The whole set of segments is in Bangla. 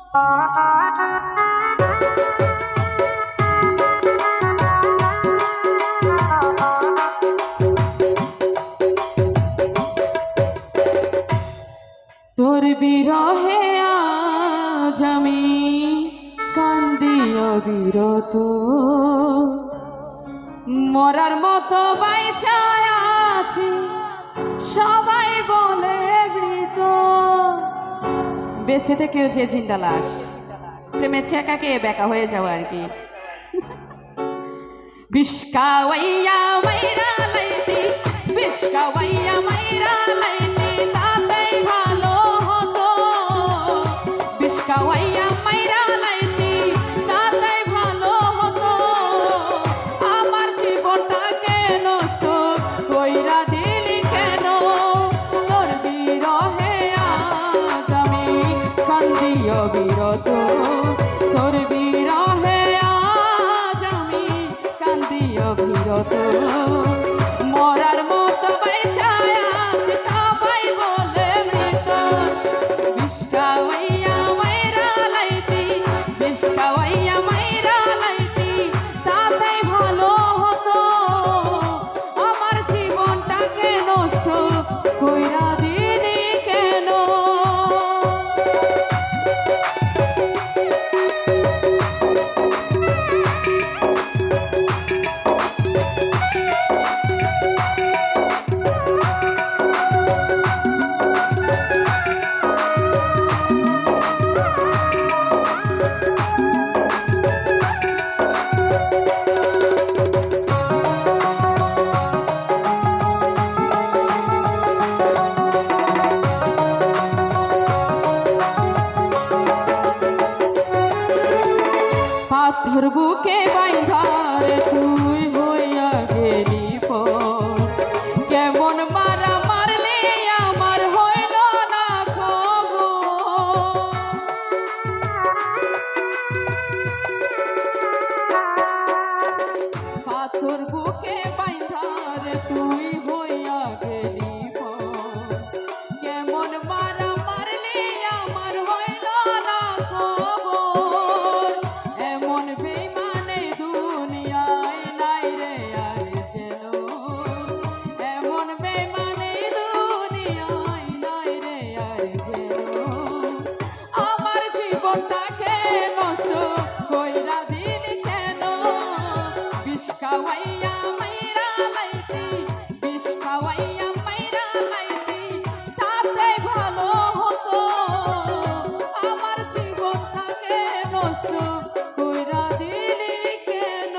তোর বিরহে আজ আমি কান্দি অবিরত, মরার মতো বাইচা আছি সবাই বলে মৃত। বেঁচে থেকেও যে জিন্দা লাশ, প্রেমে ছেঁকাকে বেকা হয়ে যাওয়া আর কি। বিষ্কাওয়াইয়া মাইরা লাইতি, বিষ্কাওয়াইয়া মাইরা লাইতি, তাতেই ভালো হতো। বিষ্কাওয়াইয়া মাইরা লাইতি, তাতেই ভালো হতো। আমার জীবনটাকে নষ্ট কইরা দিলি কেন? তোর বিরহে আজ আমি কান্দি অবিরত, তোর বিরহে আজ আমি কান্দি অবিরত। মরার মতো বাইচা আছে সবাই বলে মৃত। বিষ্কাওয়াইয়া মাইরা লাইতি, বিষ্কাওয়াইয়া মাইরা লাইতি, তাতেই ভালো হতো। আমার জীবনটাকে নষ্ট কইরা দিলি কেন? পাথর বুকে বাইন্ধারে তুই হইয়া গেলি পর, কেমন মারা মারলি আমার হইল না খবর। পাথর বুকে বাইন্ধারে তুই হইয়া গেলি পর, কেমন মারা মারলি আমার হইল না খবর। এমন বেইমানে দুনিয়ায় নাই রে আর যেন, এমন বেইমানে দুনিয়ায় নাই রে আর যেন। আমার জীবনটাকে নষ্ট কইরা দিলি কেন? বিষ্কাওয়াইয়া মাইরা লাইতি, বিষ্কাওয়াইয়া মাইরা লাইতি, তাতে ভালো হতো। আমার জীবনটাকে নষ্ট কইরা দিলি কেন?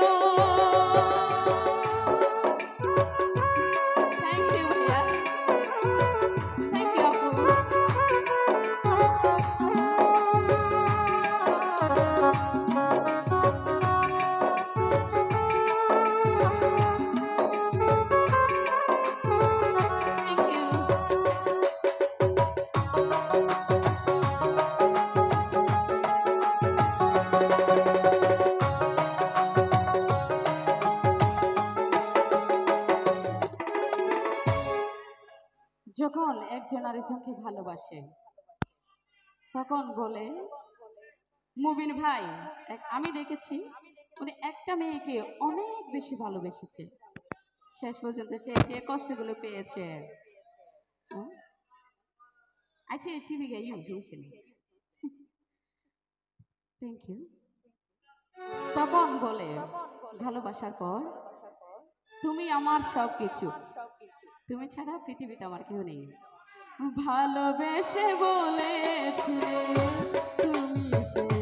থ্যাংক ইউ ভাইয়া, থ্যাংক ইউ আপু। Thank you. যখন একজন আরেকজনকে ভালোবাসে তখন বলে, মুবিন ভাই আমি দেখেছি উনি একটা মেয়েকে অনেক বেশি ভালোবেসেছে, শেষ পর্যন্ত সে যে কষ্টগুলো পেয়েছে। আচ্ছা চিবিগা ইউ জুসেন, থ্যাংক ইউ। তখন বলে ভালোবাসার পর, তুমি আমার সব কিছু, তুমি ছাড়া পৃথিবীতে আমার কেউ নেই। ভালোবেসে বলেছিলে তুমি যে